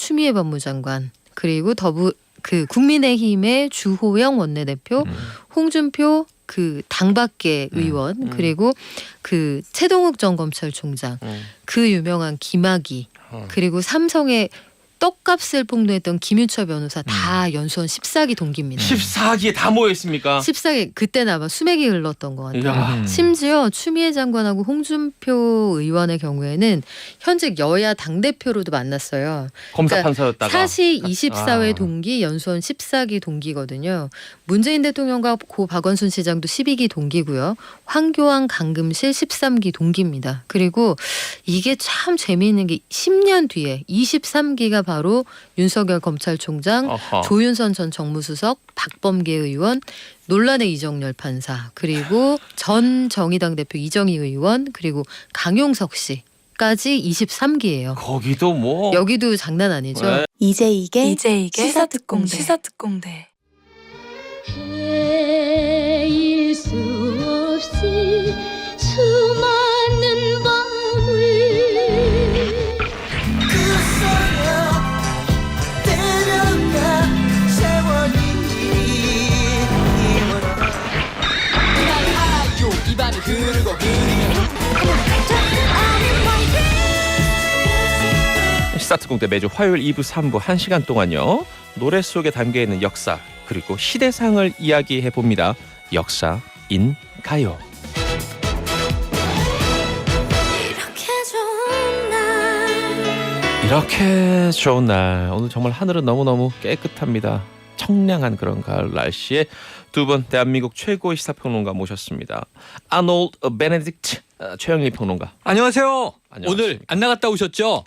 추미애 법무장관 그리고 국민의힘의 주호영 원내대표, 홍준표 그 당밖의 의원 그리고 그 최동욱 전 검찰총장 그 유명한 김학의 그리고 삼성의 떡값을 폭로했던 김윤철 변호사 다 연수원 14기 동기입니다. 14기에 다 모여 있습니까? 14기 그때는 아마 수맥이 흘렀던 것 같아요. 이야. 심지어 추미애 장관하고 홍준표 의원의 경우에는 현직 여야 당대표로도 만났어요. 검사 그러니까 판사였다가 사시 24회 동기 연수원 14기 동기거든요. 문재인 대통령과 고 박원순 시장도 12기 동기고요. 황교안 강금실 13기 동기입니다. 그리고 이게 참 재미있는 게 10년 뒤에 23기가 바로 윤석열 검찰총장, 어허. 조윤선 전 정무수석, 박범계 의원, 논란의 이정열 판사, 그리고 전 정의당 대표 이정희 의원, 그리고 강용석 씨까지 23기예요. 거기도 뭐 여기도 장난 아니죠. 네. 이제 이게 시사특공대. 시사특공대. 헤일 수 없이 수많은 밤을 시사특공대 매주 화요일 2부 3부 1시간 동안요. 노래 속에 담겨있는 역사 그리고 시대상을 이야기해봅니다. 역사인 가요. 이렇게 좋은 날 오늘 정말 하늘은 너무너무 깨끗합니다. 청량한 그런 가을 날씨에 두 분 대한민국 최고의 시사평론가 모셨습니다. 아놀드 베네딕트 최영일 평론가. 안녕하세요. 안녕하십니까. 오늘 안 나갔다 오셨죠?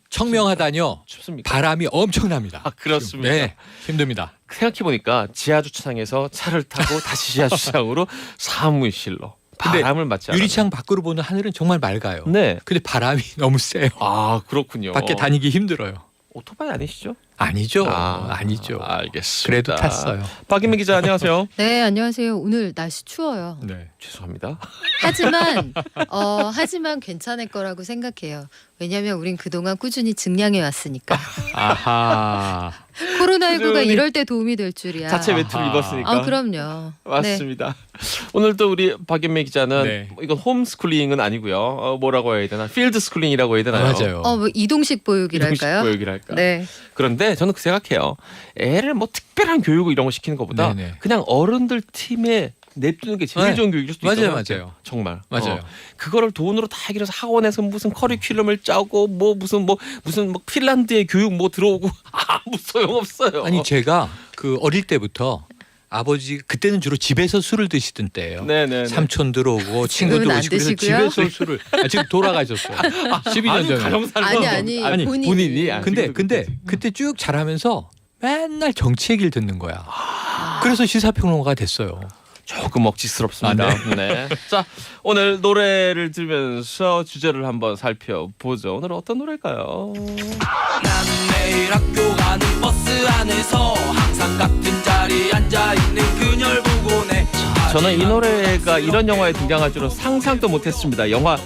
청명하다뇨. 춥습니까? 바람이 엄청납니다. 아, 그렇습니다. 네, 힘듭니다. 생각해보니까 지하주차장에서 차를 타고 다시 지하주차장으로 사무실로 근데 바람을 맞지 않아요. 유리창 밖으로 보는 하늘은 정말 맑아요. 네. 근데 바람이 너무 세요. 아, 그렇군요. 밖에 다니기 힘들어요. 오토바이 아니시죠? 아니죠. 아, 아니죠. 알겠습니다. 그래도 탔어요. 박인미 기자 안녕하세요. 네, 안녕하세요. 오늘 날씨 추워요. 네. 죄송합니다. 하지만 괜찮을 거라고 생각해요. 왜냐하면 우린 그동안 꾸준히 증량해 왔으니까. 아하. 코로나19가 꾸준히 이럴 때 도움이 될 줄이야. 자체 외투를 아하. 입었으니까. 아, 그럼요. 맞습니다. 오늘도 우리 박인미 기자는 네. 이건 홈스쿨링은 아니고요. 뭐라고 해야 되나? 필드 스쿨링이라고 해야 되나요? 맞아요. 뭐 이동식 보육이랄까요? 이동식 보육이랄까. 네. 그런데 저는 그 생각해요. 애를 뭐 특별한 교육을 이런 거 시키는 것보다 네네. 그냥 어른들 팀에 냅두는 게 제일 네. 좋은 교육일 수도 있다고 맞아요, 생각해요. 맞아요. 정말. 맞아요. 그거를 돈으로 다 길어서 학원에서 무슨 커리큘럼을 짜고 무슨 핀란드의 교육 뭐 들어오고 아무 소용 없어요. 아니 제가 그 어릴 때부터 아버지 그때는 주로 집에서 술을 드시던 때예요. 네네. 삼촌 들어오고 친구들 안 오시고 그래서 드시고요? 집에서 술을 지금 돌아가셨어요. 12년 전에. 가정살로. 아니, 본인이. 근데 그때 쭉 자라면서 맨날 정치 얘기를 듣는 거야. 그래서 시사평론가가 됐어요. 조금 억지스럽습니다. 네. 자, 오늘 노래를 들으면서 주제를 한번 살펴보죠. 오늘 어떤 노래일까요? 난 매일 학교 가는 버스 안에서 항상 같은 자리에 앉아있는 그녀를 보고 내 저는 이 노래가 이런 영화에 등장할 줄은 상상도 못했습니다. 영화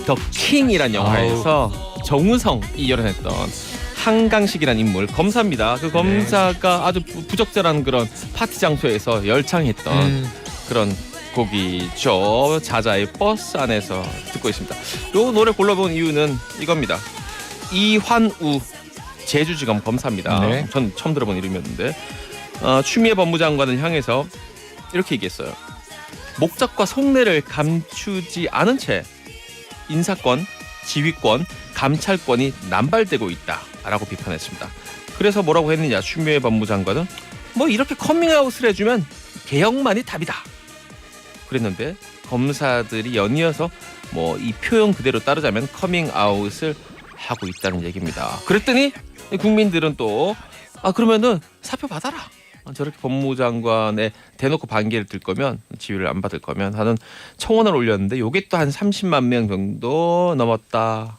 더 킹이란 영화에서 정우성이 열연했던 한강식이라는 인물 검사입니다. 그 검사가 아주 부적절한 그런 파티 장소에서 열창했던 그런 곡이죠. 자자의 버스 안에서 듣고 있습니다. 이 노래 골라본 이유는 이겁니다. 이환우 제주지검 검사입니다. 네. 전 처음 들어본 이름이었는데 추미애 법무장관을 향해서 이렇게 얘기했어요. 목적과 속내를 감추지 않은 채 인사권, 지휘권, 감찰권이 남발되고 있다라고 비판했습니다. 그래서 뭐라고 했느냐? 추미애 법무장관은 뭐 이렇게 커밍아웃을 해주면 개혁만이 답이다. 그랬는데 검사들이 연이어서 뭐 이 표현 그대로 따르자면 커밍아웃을 하고 있다는 얘기입니다. 그랬더니 국민들은 또 그러면은 사표 받아라. 저렇게 법무장관에 대놓고 반기를 들 거면 지휘를 안 받을 거면 하는 청원을 올렸는데 이게 또 한 30만 명 정도 넘었다.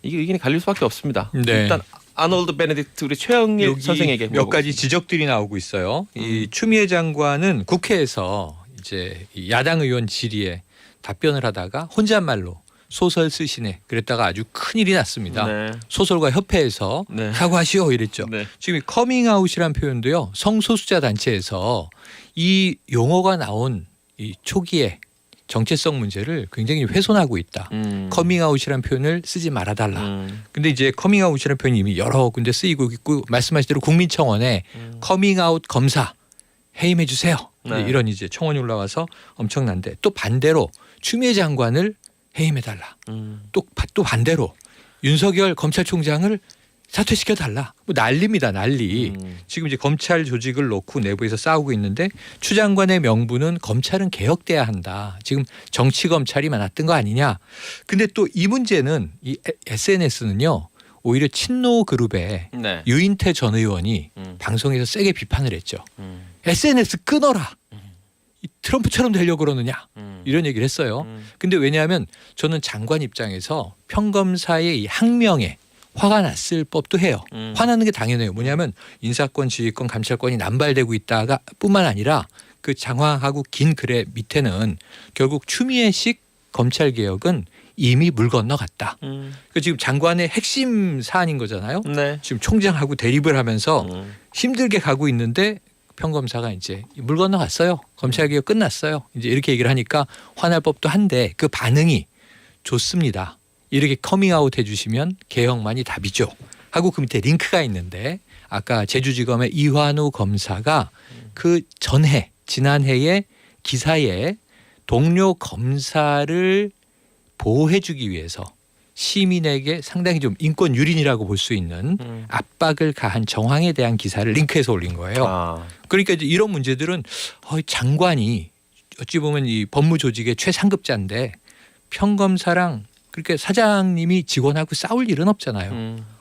이게 의견이 갈릴 수밖에 없습니다. 네. 일단 아놀드 베네딕트 우리 최영일 여기 선생에게 몇 가지 지적들이 나오고 있어요. 이 추미애 장관은 국회에서 이제 이 야당 의원 질의에 답변을 하다가 혼잣말로 소설 쓰시네. 그랬다가 아주 큰일이 났습니다. 네. 소설가 협회에서 네. 사과하시오 이랬죠. 네. 지금 이 커밍아웃이란 표현도요. 성소수자 단체에서 이 용어가 나온 이 초기에 정체성 문제를 굉장히 훼손하고 있다. 커밍아웃이란 표현을 쓰지 말아달라. 근데 이제 커밍아웃이라는 표현이 이미 여러 군데 쓰이고 있고 말씀하신 대로 국민청원에 커밍아웃 검사 해임해 주세요. 네. 이런 이제 청원이 올라와서 엄청난데 또 반대로 추미애 장관을 해임해 달라. 또 반대로 윤석열 검찰총장을 사퇴시켜 달라. 뭐 난리입니다. 난리. 지금 이제 검찰 조직을 놓고 내부에서 싸우고 있는데 추 장관의 명분은 검찰은 개혁돼야 한다. 지금 정치 검찰이 많았던 거 아니냐. 근데 또 이 문제는 이 SNS는요. 오히려 친노 그룹의 네. 유인태 전 의원이 방송에서 세게 비판을 했죠. SNS 끊어라. 이 트럼프처럼 되려고 그러느냐. 이런 얘기를 했어요. 근데 왜냐하면 저는 장관 입장에서 평검사의 이 항명에 화가 났을 법도 해요. 화나는 게 당연해요. 뭐냐면 인사권, 지휘권, 감찰권이 남발되고 있다가 뿐만 아니라 그 장황하고 긴 글의 밑에는 결국 추미애식 검찰개혁은 이미 물 건너갔다. 그 지금 장관의 핵심 사안인 거잖아요. 네. 지금 총장하고 대립을 하면서 힘들게 가고 있는데 평검사가 이제 물 건너갔어요. 검찰개혁 끝났어요. 이제 이렇게 얘기를 하니까 화날 법도 한데 그 반응이 좋습니다. 이렇게 커밍아웃 해주시면 개혁만이 답이죠. 하고 그 밑에 링크가 있는데 아까 제주지검의 이환우 검사가 그 전해 지난해에 기사에 동료 검사를 보호해주기 위해서 시민에게 상당히 좀 인권 유린이라고 볼 수 있는 압박을 가한 정황에 대한 기사를 링크해서 올린 거예요. 아. 그러니까 이제 이런 문제들은 장관이 어찌 보면 이 법무 조직의 최상급자인데 평검사랑 그렇게 사장님이 직원하고 싸울 일은 없잖아요.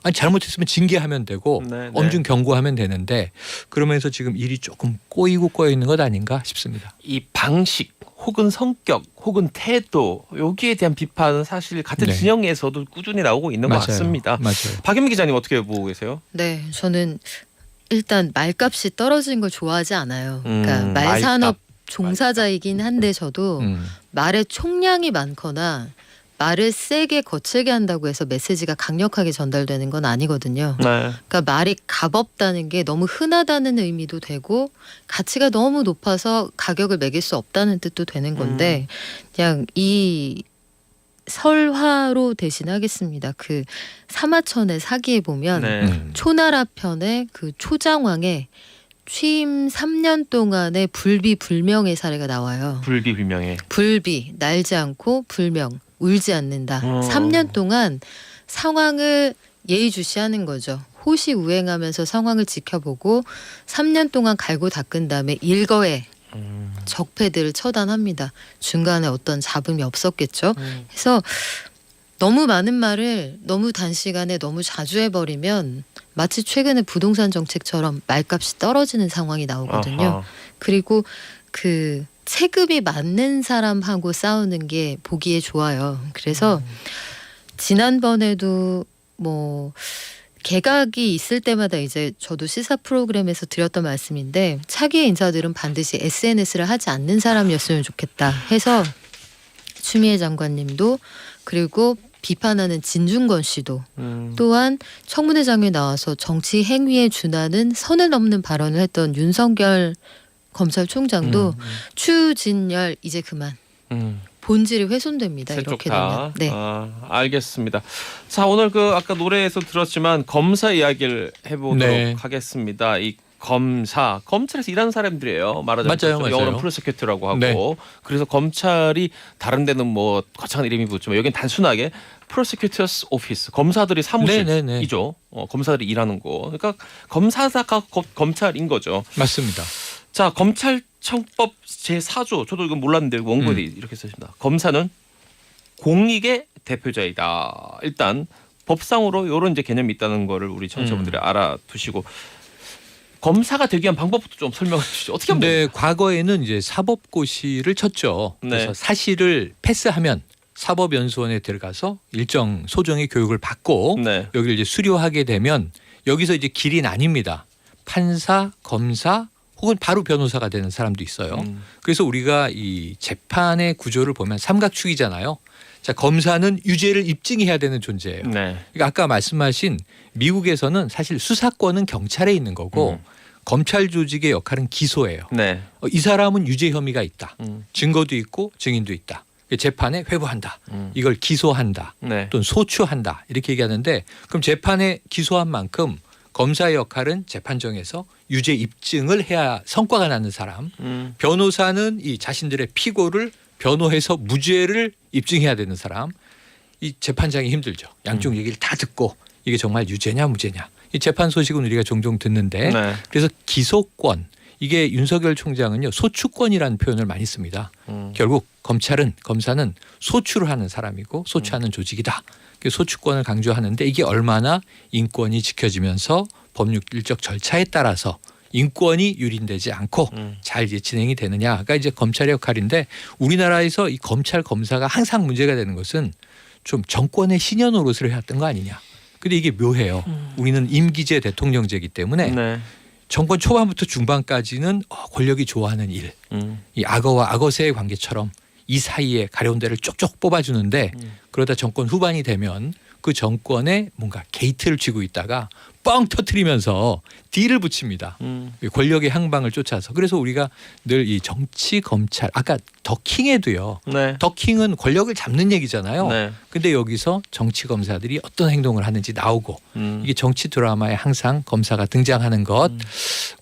아니 잘못했으면 징계하면 되고 네, 네. 엄중 경고하면 되는데 그러면서 지금 일이 조금 꼬이고 꼬여 있는 것 아닌가 싶습니다. 이 방식 혹은 성격 혹은 태도 여기에 대한 비판은 사실 같은 네. 진영에서도 꾸준히 나오고 있는 것 같습니다. 맞아요. 박윤미 기자님 어떻게 보고 계세요? 네, 저는 일단 말값이 떨어진 걸 좋아하지 않아요. 그러니까 말산업 종사자이긴 한데 저도 말의 총량이 많거나 말을 세게 거칠게 한다고 해서 메시지가 강력하게 전달되는 건 아니거든요. 네. 그러니까 말이 값없다는 게 너무 흔하다는 의미도 되고 가치가 너무 높아서 가격을 매길 수 없다는 뜻도 되는 건데 그냥 이 설화로 대신하겠습니다. 그 사마천의 사기에 보면 네. 초나라 편의 그 초장왕의 취임 3년 동안의 불비불명의 사례가 나와요. 불비불명예. 불비, 날지 않고 불명, 울지 않는다. 3년 동안 상황을 예의주시하는 거죠. 호시우행하면서 상황을 지켜보고 3년 동안 갈고 닦은 다음에 일거에 적폐들을 처단합니다. 중간에 어떤 잡음이 없었겠죠. 그래서 너무 많은 말을 너무 단시간에 너무 자주 해버리면 마치 최근에 부동산 정책처럼 말값이 떨어지는 상황이 나오거든요. 아하. 그리고 그 체급이 맞는 사람하고 싸우는 게 보기에 좋아요. 그래서 지난번에도 뭐 개각이 있을 때마다 이제 저도 시사 프로그램에서 드렸던 말씀인데 차기의 인사들은 반드시 SNS를 하지 않는 사람이었으면 좋겠다 해서 추미애 장관님도 그리고 비판하는 진중권 씨도 또한 청문회장에 나와서 정치 행위에 준하는 선을 넘는 발언을 했던 윤석열 검찰총장도 추진열 이제 그만 본질이 훼손됩니다. 이렇게 되면. 네. 알겠습니다. 자 오늘 그 아까 노래에서 들었지만 검사 이야기를 해보도록 네. 하겠습니다. 이 검사 검찰에서 일하는 사람들이에요. 말하자면 맞아요, 그렇죠. 맞아요. 영어로 프로세큐터라고 하고 네. 그래서 검찰이 다른 데는 뭐 거창한 이름이 붙지만 여기는 단순하게 프로세큐터스 오피스 검사들이 사무실이죠. 검사들이 일하는 거. 그러니까 검사가 검찰인 거죠. 맞습니다. 자 검찰청법 제4조 저도 이건 몰랐는데 원고에 이렇게 쓰십니다. 검사는 공익의 대표자이다. 일단 법상으로 이런 이제 개념이 있다는 거를 우리 청취자분들이 알아두시고 검사가 되기 위한 방법부터 좀 설명해 주시죠. 어떻게 하면 근데 과거에는 이제 사법고시를 쳤죠. 네. 그래서 사실을 패스하면 사법연수원에 들어가서 일정 소정의 교육을 받고 네. 여기를 이제 수료하게 되면 여기서 이제 길이 나뉩니다. 판사, 검사 혹은 바로 변호사가 되는 사람도 있어요. 그래서 우리가 이 재판의 구조를 보면 삼각축이잖아요. 자, 검사는 유죄를 입증해야 되는 존재예요. 네. 그러니까 아까 말씀하신 미국에서는 사실 수사권은 경찰에 있는 거고 검찰 조직의 역할은 기소예요. 네. 이 사람은 유죄 혐의가 있다. 음. 증거도 있고 증인도 있다. 재판에 회부한다. 이걸 기소한다. 네. 또는 소추한다. 이렇게 얘기하는데 그럼 재판에 기소한 만큼 검사의 역할은 재판정에서 유죄 입증을 해야 성과가 나는 사람. 변호사는 이 자신들의 피고를 변호해서 무죄를 입증해야 되는 사람. 이 재판장이 힘들죠. 양쪽 얘기를 다 듣고 이게 정말 유죄냐 무죄냐. 이 재판 소식은 우리가 종종 듣는데 네. 그래서 기소권 이게 윤석열 총장은요 소추권이라는 표현을 많이 씁니다. 결국 검사는 소추를 하는 사람이고 소추하는 조직이다. 소추권을 강조하는데 이게 얼마나 인권이 지켜지면서 법률적 절차에 따라서 인권이 유린되지 않고 잘 이제 진행이 되느냐가 이제 검찰의 역할인데 우리나라에서 이 검찰 검사가 항상 문제가 되는 것은 좀 정권의 신여 노릇을 해왔던 거 아니냐. 근데 이게 묘해요. 우리는 임기제 대통령제이기 때문에 네. 정권 초반부터 중반까지는 권력이 좋아하는 일, 이 악어와 악어새의 관계처럼 이 사이에 가려운 데를 쪽쪽 뽑아주는데 그러다 정권 후반이 되면 그 정권에 뭔가 게이트를 쥐고 있다가 뻥 터트리면서 딜을 붙입니다. 권력의 향방을 쫓아서. 그래서 우리가 늘 이 정치 검찰 아까 더킹에도요. 네. 더킹은 권력을 잡는 얘기잖아요. 네. 근데 여기서 정치 검사들이 어떤 행동을 하는지 나오고 이게 정치 드라마에 항상 검사가 등장하는 것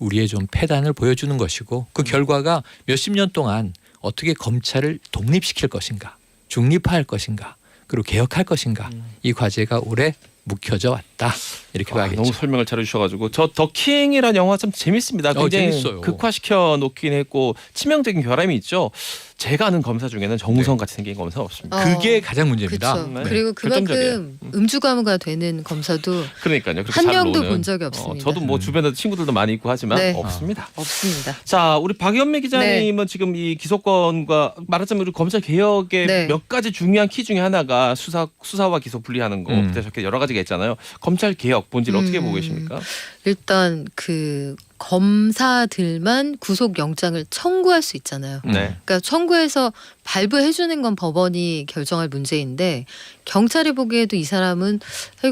우리의 좀 패단을 보여주는 것이고 그 결과가 몇십 년 동안 어떻게 검찰을 독립시킬 것인가 중립화할 것인가 그리고 개혁할 것인가 이 과제가 오래 묵혀져 왔다 이렇게 봐야겠죠. 너무 설명을 잘해주셔가지고 저 더킹이라는 영화 참 재밌습니다. 굉장히 재밌어요. 극화시켜 놓긴 했고 치명적인 결함이 있죠. 제가 아는 검사 중에는 정우성 같이 생긴 검사 없습니다. 그게 가장 문제입니다. 그렇죠. 네. 그리고 그만큼 결정적이에요. 음주가무가 되는 검사도 그러니까요. 그렇게 한 잘 명도 노는. 본 적이 없습니다. 저도 뭐 주변에 친구들도 많이 있고 하지만 네. 없습니다. 없습니다. 자, 우리 박연미 기자님은 지금 이 기소권과 말하자면 우리 검찰 개혁의 네. 몇 가지 중요한 키 중에 하나가 수사와 기소 분리하는 거, 그래서 여러 가지가 있잖아요. 검찰 개혁 본질 어떻게 보고 계십니까? 일단 그 검사들만 구속영장을 청구할 수 있잖아요. 네. 그러니까 청구해서 발부해 주는 건 법원이 결정할 문제인데 경찰이 보기에도 이 사람은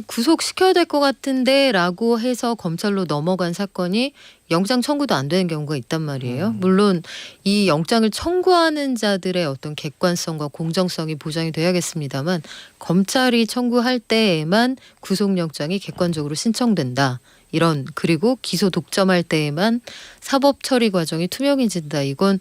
구속시켜야 될 것 같은데라고 해서 검찰로 넘어간 사건이 영장 청구도 안 되는 경우가 있단 말이에요. 물론 이 영장을 청구하는 자들의 어떤 객관성과 공정성이 보장이 돼야겠습니다만 검찰이 청구할 때에만 구속영장이 객관적으로 신청된다. 이런 그리고 기소 독점할 때에만 사법 처리 과정이 투명해진다. 이건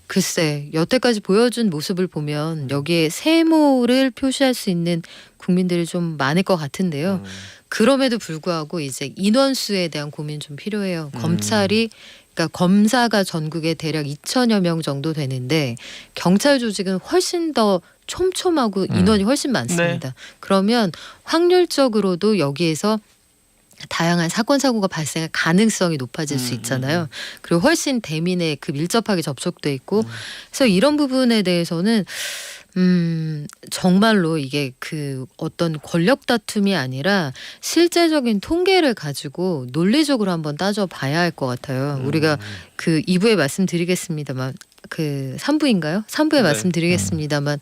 글쎄 여태까지 보여준 모습을 보면 여기에 세모를 표시할 수 있는 국민들이 좀 많을 것 같은데요. 그럼에도 불구하고 이제 인원수에 대한 고민 좀 필요해요. 검찰이 그러니까 검사가 전국에 대략 2천여 명 정도 되는데 경찰 조직은 훨씬 더 촘촘하고 인원이 훨씬 많습니다. 그러면 확률적으로도 여기에서 다양한 사건 사고가 발생할 가능성이 높아질 수 있잖아요. 그리고 훨씬 대민에 그 밀접하게 접촉돼 있고 그래서 이런 부분에 대해서는 정말로 이게 그 어떤 권력 다툼이 아니라 실제적인 통계를 가지고 논리적으로 한번 따져봐야 할 것 같아요. 우리가 그 2부에 말씀드리겠습니다만 그 3부인가요? 3부에 네. 말씀드리겠습니다만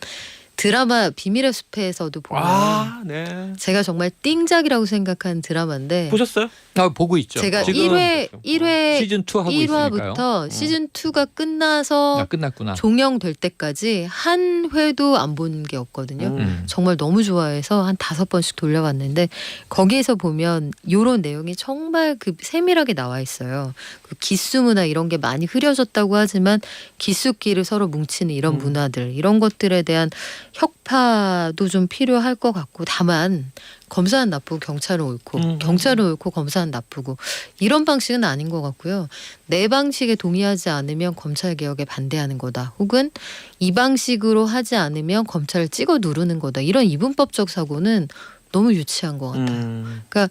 드라마 비밀의 숲에서도 보면 네. 제가 정말 띵작이라고 생각한 드라마인데 보셨어요? 보고 있죠. 제가 지금 1회 시즌 2 하고 있으니까요. 1화부터 시즌 2가 끝나서 끝났구나. 종영될 때까지 한 회도 안 본 게 없거든요. 정말 너무 좋아해서 한 5번씩 돌려봤는데 거기에서 보면 이런 내용이 정말 그 세밀하게 나와 있어요. 그 기수 문화 이런 게 많이 흐려졌다고 하지만 기수끼를 서로 뭉치는 이런 문화들 이런 것들에 대한 혁파도 좀 필요할 것 같고 다만 검사는 나쁘고 경찰은 옳고 경찰은 옳고 검사는 나쁘고 이런 방식은 아닌 것 같고요. 내 방식에 동의하지 않으면 검찰 개혁에 반대하는 거다. 혹은 이 방식으로 하지 않으면 검찰을 찍어 누르는 거다. 이런 이분법적 사고는 너무 유치한 것 같아요. 그러니까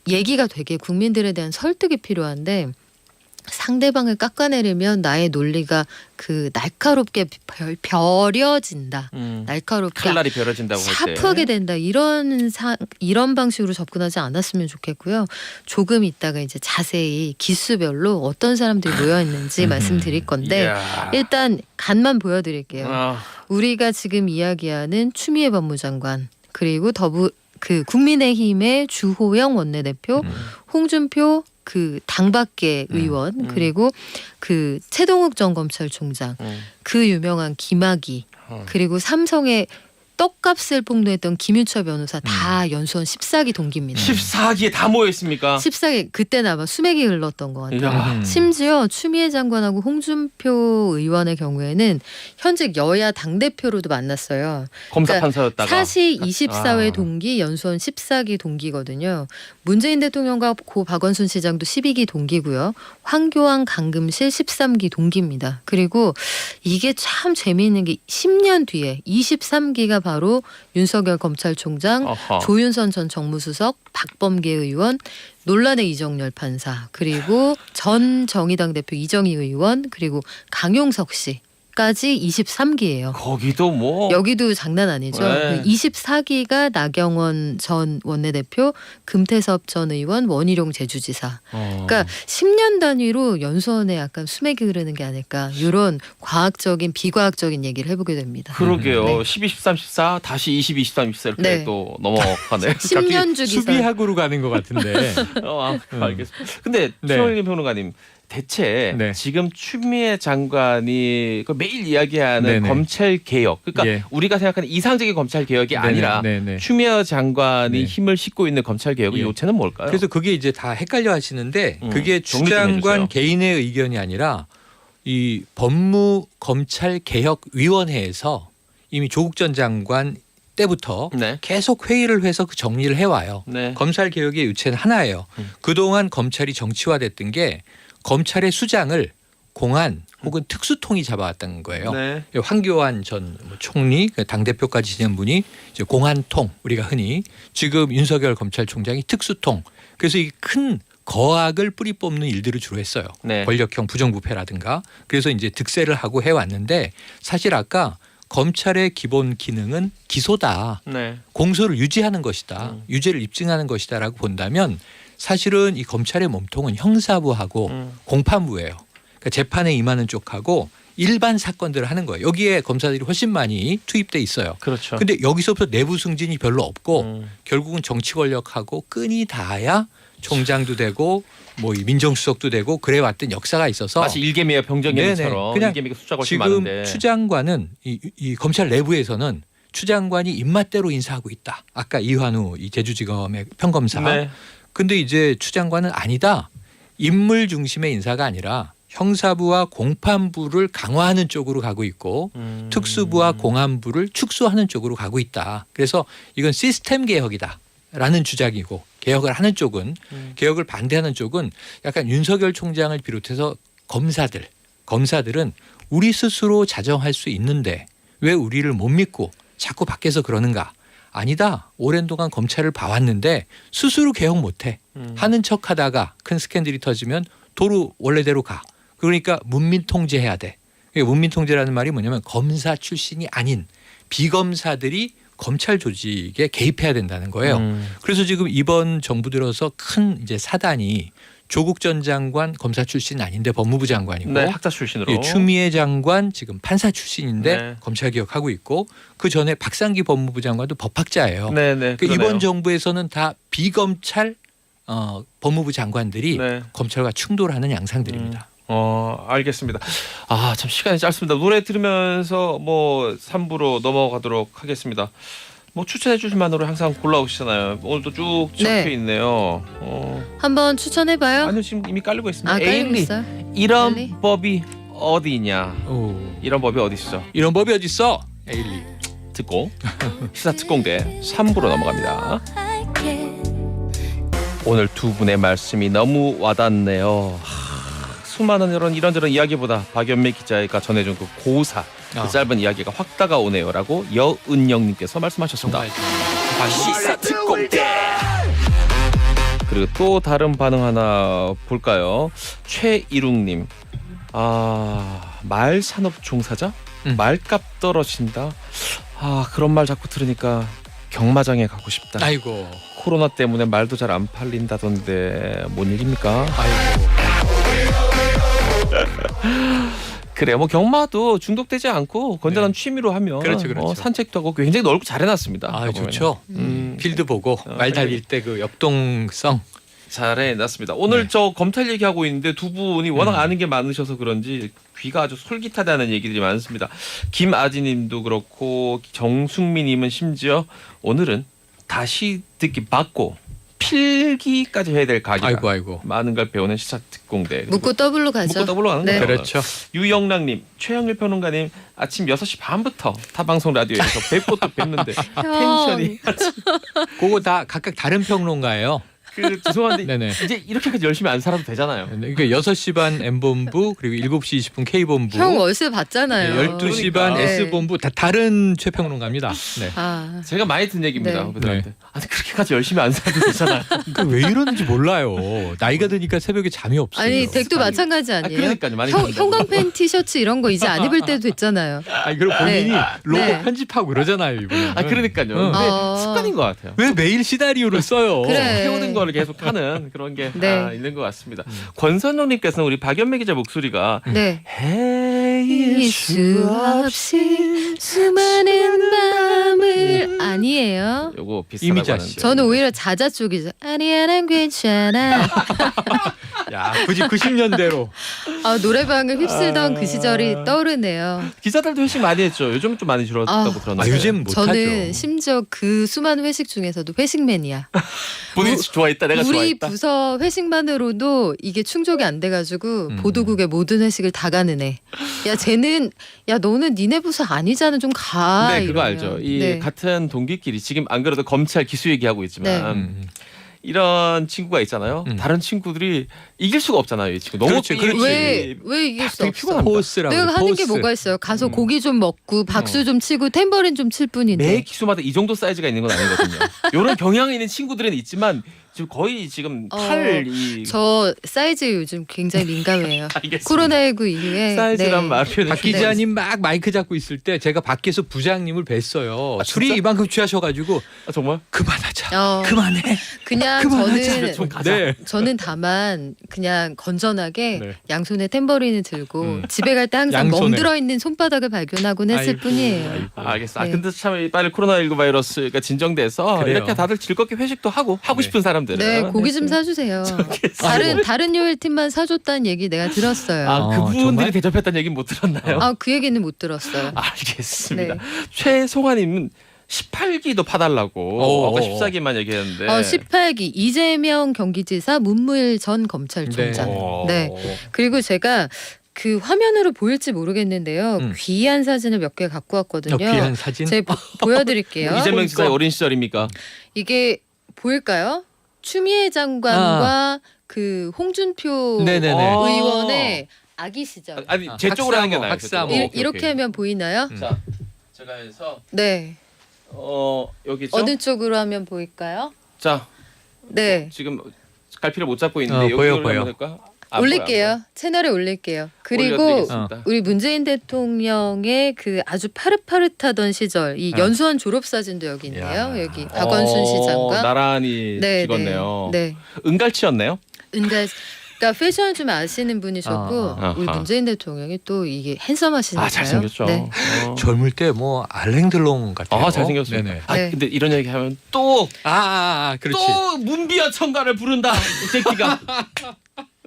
얘기가 되게 국민들에 대한 설득이 필요한데 상대방을 깎아내리면 나의 논리가 그 날카롭게 벼려진다. 날카롭게 칼날이 벼려진다고 할 때. 샤프하게 된다. 이런 방식으로 접근하지 않았으면 좋겠고요. 조금 있다가 이제 자세히 기수별로 어떤 사람들이 모여 있는지 말씀드릴 건데 이야. 일단 간만 보여드릴게요. 아, 우리가 지금 이야기하는 추미애 법무장관 그리고 국민의힘의 주호영 원내대표, 홍준표 그 당밖의 의원 그리고 그 최동욱 전 검찰총장, 그 유명한 김학의 그리고 삼성의 떡값을 폭로했던 김유철 변호사 다 연수원 14기 동기입니다. 14기에 다 모여 있습니까? 14기 그때는 아마 수맥이 흘렀던 것 같아요. 이야. 심지어 추미애 장관하고 홍준표 의원의 경우에는 현직 여야 당대표로도 만났어요. 검사 그러니까 판사였다가 사시 24회 아. 동기, 연수원 14기 동기거든요. 문재인 대통령과 고 박원순 시장도 12기 동기고요. 황교안 강금실 13기 동기입니다. 그리고 이게 참 재미있는 게 10년 뒤에 23기가 바로 윤석열 검찰총장, 어허. 조윤선 전 정무수석, 박범계 의원, 논란의 이정열 판사, 그리고 전 정의당 대표 이정희 의원, 그리고 강용석 씨까지 23기예요. 거기도 뭐 여기도 장난 아니죠. 네. 24기가 나경원 전 원내대표, 금태섭 전 의원, 원희룡 제주지사. 그러니까 10년 단위로 연수원에 약간 수맥이 흐르는 게 아닐까 이런 과학적인 비과학적인 얘기를 해보게 됩니다. 그러게요. 네. 12, 13, 14 다시 22, 23, 24 이렇게 네. 또 넘어가네요. 10년 주기사. 수비학으로 가는 것 같은데. 알겠습니다. 근데 네. 최영일 평론가님 대체 네. 지금 추미애 장관이 그 매일 이야기하는 네네. 검찰 개혁, 그러니까 예. 우리가 생각하는 이상적인 검찰 개혁이 아니라 네네. 추미애 장관이 네. 힘을 싣고 있는 검찰 개혁의 예. 요체는 뭘까요? 그래서 그게 이제 다 헷갈려 하시는데 그게 추 정리 좀 해주세요. 장관 개인의 의견이 아니라 이 법무검찰개혁위원회에서 이미 조국 전 장관 때부터 네. 계속 회의를 해서 그 정리를 해와요. 네. 검찰 개혁의 유체는 하나예요. 그동안 검찰이 정치화됐던 게 검찰의 수장을 공안 혹은 특수통이 잡아왔다는 거예요. 네. 황교안 전 총리 당 대표까지 지낸 분이 이제 공안통 우리가 흔히 지금 윤석열 검찰총장이 특수통. 그래서 이 큰 거악을 뿌리 뽑는 일들을 주로 했어요. 네. 권력형 부정부패라든가. 그래서 이제 득세를 하고 해왔는데 사실 아까 검찰의 기본 기능은 기소다. 네. 공소를 유지하는 것이다. 유죄를 입증하는 것이다라고 본다면 사실은 이 검찰의 몸통은 형사부하고 공판부예요. 그러니까 재판에 임하는 쪽하고 일반 사건들을 하는 거예요. 여기에 검사들이 훨씬 많이 투입돼 있어요. 그렇죠. 근데 여기서부터 내부 승진이 별로 없고 음. 결국은 정치 권력하고 끈이 닿아야 총장도 되고 뭐 이 민정수석도 되고 그래 왔던 역사가 있어서 마치 일개미와 병정개미처럼 네네. 그냥 일개미가 숫자가 훨씬 지금 많은데 추 장관은 이 검찰 내부에서는 추 장관이 입맛대로 인사하고 있다. 아까 이환우 이 제주지검의 평검사. 네. 근데 이제 추 장관은 아니다. 인물 중심의 인사가 아니라 형사부와 공판부를 강화하는 쪽으로 가고 있고 특수부와 공안부를 축소하는 쪽으로 가고 있다. 그래서 이건 시스템 개혁이다라는 주장이고 개혁을 하는 쪽은 개혁을 반대하는 쪽은 약간 윤석열 총장을 비롯해서 검사들은 우리 스스로 자정할 수 있는데 왜 우리를 못 믿고 자꾸 밖에서 그러는가? 아니다. 오랜 동안 검찰을 봐왔는데 스스로 개혁 못해. 하는 척하다가 큰 스캔들이 터지면 도로 원래대로 가. 그러니까 문민통제해야 돼. 문민통제라는 말이 뭐냐면 검사 출신이 아닌 비검사들이 검찰 조직에 개입해야 된다는 거예요. 그래서 지금 이번 정부 들어서 큰 이제 사단이 조국 전 장관 검사 출신 아닌데 법무부 장관이고 네, 학자 출신으로 예, 추미애 장관 지금 판사 출신인데 네. 검찰 개혁하고 있고 그 전에 박상기 법무부 장관도 법학자예요. 네네. 그러니까 이번 정부에서는 다 비검찰 법무부 장관들이 네. 검찰과 충돌하는 양상들입니다. 알겠습니다. 아, 참 시간이 짧습니다. 노래 들으면서 뭐 3부로 넘어가도록 하겠습니다. 뭐 추천해 주실 만으로 항상 골라오시잖아요. 오늘도 쭉 적혀 네. 있네요. 한번 추천해봐요. 아니요, 지금 이미 깔리고 있습니다. 깔리고 에일리, 있어요? 이런 에일리? 법이 어디 있냐? 오, 이런 법이 어디 있어? 이런 법이 어디 있어? 에일리. 듣고 시사 특공대 3부로 넘어갑니다. 오늘 두 분의 말씀이 너무 와닿네요. 수많은 이런저런 이야기보다 박연매 기자가 전해준 그 고사, 그 짧은 이야기가 확 다가오네요라고 여은영님께서 말씀하셨습니다. 정말 시사 특공대. 그리고 또 다른 반응 하나 볼까요? 최이룽님, 말 산업 종사자? 말값 떨어진다. 그런 말 자꾸 들으니까 경마장에 가고 싶다. 아이고. 코로나 때문에 말도 잘 안 팔린다던데 뭔 일입니까? 아이고. 그래, 뭐 경마도 중독되지 않고 건전한 네. 취미로 하면 그렇죠, 그렇죠. 산책도 하고 굉장히 넓고 잘 해놨습니다. 좋죠. 필드 보고 말 달릴 때 그 역동성. 잘 해놨습니다. 오늘 네. 저 검찰 얘기하고 있는데 두 분이 워낙 아는 게 많으셔서 그런지 귀가 아주 솔깃하다는 얘기들이 많습니다. 김아지님도 그렇고 정숙미님은 심지어 오늘은 다시 듣기 받고 필기까지 해야 될 각이다. 아이고. 많은 걸 배우는 시사특공대. 묻고 더블로 가죠. 묻고 더블로 가는 네. 거예요. 그렇죠. 유영락님, 최영일 평론가님 아침 6시 반부터 타방송 라디오에서 뵙고 또 뵙는데 텐션이 그거 다 각각 다른 평론가예요. 죄송한데 네네. 이제 이렇게까지 열심히 안 살아도 되잖아요. 그러니까 6시 반 M본부 그리고 7시 20분 K본부. 형 월세 받잖아요. 네, 12시 반 그러니까. S본부 다 다른 최평론가입니다. 네. 제가 많이 듣는 얘기입니다. 네. 후배들한테. 아니 그렇게까지 열심히 안 살아도 되잖아요. 그러니까 왜 이러는지 몰라요. 나이가 드니까 새벽에 잠이 없어요. 아니 댁도 마찬가지 아니에요? 그러니까요. 많이 형광펜 티셔츠 이런 거 이제 안 입을 때도 됐잖아요. 아니 그리고 본인이 네. 로고 네. 편집하고 그러잖아요. 이분은. 그러니까요. 응. 근데 습관인 것 같아요. 왜 매일 시나리오를 써요? 그래. 태우는 거를 계속 하는 그런 게 네. 있는 것 같습니다. 권선홍님께서는 우리 박연매 기자 목소리가 네. 헤일 수 없이 수많은 밤을 아니에요. 요거 비슷하다고 이미자 하는데. 씨. 저는 오히려 자자 쪽이죠. 아니야 난 괜찮아. 야, 굳이 90년대로. 노래방을 휩쓸던 그 시절이 떠오르네요. 기자들도 회식 많이 했죠. 요즘 좀 많이 줄었다고 들었는데. 요즘 못 저는 하죠. 심지어 그 수많은 회식 중에서도 회식맨이야. 본인이 좋아했다. 내가 우리 좋아했다. 부서 회식만으로도 이게 충족이 안 돼가지고 보도국의 모든 회식을 다 가는 애. 야 쟤는 야 너는 니네 부서 아니잖아 좀 가. 네, 그거 이러면. 알죠. 이 네. 같은 동기끼리 지금 안 그래도 검찰 기수 얘기하고 있지만 네. 이런 친구가 있잖아요. 다른 친구들이 이길 수가 없잖아요. 이 친구 너무 그렇지, 그렇지. 왜 이길 수 되게 없어? 피곤합니다. 포스라고. 내가 하는 게 포스. 뭐가 있어요? 가서 고기 좀 먹고 박수 좀 치고 탬버린 좀 칠 뿐인데. 매 기수마다 이 정도 사이즈가 있는 건 아니거든요. 이런 경향이 있는 친구들은 있지만 지금 거의 지금 탈이 저 사이즈에 요즘 굉장히 민감해요. 알겠습니다. 코로나19 이후에 사이즈란 네. 말 표현. 박 기자님 막 마이크 잡고 있을 때 제가 밖에서 부장님을 뵀어요. 술이 진짜? 이만큼 취하셔가지고 정말? 그만하자. 그만해. 그냥 그만하자. 저는 네. 저는 다만 그냥 건전하게 네. 양손에 탬버린을 들고 집에 갈 때 항상 양손에. 멍들어 있는 손바닥을 발견하곤 했을 아이고, 뿐이에요. 아이고. 알겠어. 네. 근데 참 빨리 코로나19 바이러스가 진정돼서 그래요. 이렇게 다들 즐겁게 회식도 하고 네. 싶은 사람들은 네, 고기 좀 사주세요. 다른 요일 팀만 사줬다는 얘기 내가 들었어요. 그분들이 정말? 대접했다는 얘기는 못 들었나요? 그 얘기는 못 들었어요. 알겠습니다. 네. 최송아님은 18기도 파달라고 아까 14기만 얘기했는데 18기 이재명 경기지사 문무일 전 검찰총장. 네. 그리고 제가 그 화면으로 보일지 모르겠는데요. 귀한 사진을 몇 개 갖고 왔거든요. 귀한 사진. 제가 보여드릴게요. 이재명 지사의 어린 시절입니까? 이게 보일까요? 추미애 장관과 그 홍준표 네네네. 의원의 아기 시절. 아니 제 쪽으로 하는 게 나아요. 제 학사모. 쪽으로. 이, 이렇게 하면 보이나요? 자, 제가 해서 네. 여기 있죠? 어느 쪽으로 하면 보일까요? 자, 네. 지금 갈피를 못 잡고 있는데 여기 보여. 올리면 될까? 올릴게요. 채널에 올릴게요. 그리고 올려드리겠습니다. 우리 문재인 대통령의 그 아주 파릇파릇하던 시절 이 연수원 졸업 사진도 여기 있네요. 야. 여기 박원순 시장과 나란히 찍었네요. 네. 은갈치였네요. 그러니까 패션 좀 아시는 분이셨고 우리 아하. 문재인 대통령이 또 이게 핸섬하시니까요. 잘생겼죠. 네. 젊을 때 뭐 알랭들롱 같아요. 잘생겼어요. 네네. 네. 근데 이런 얘기 하면 또 그렇지. 문비어 청가를 부른다. 이 새끼가.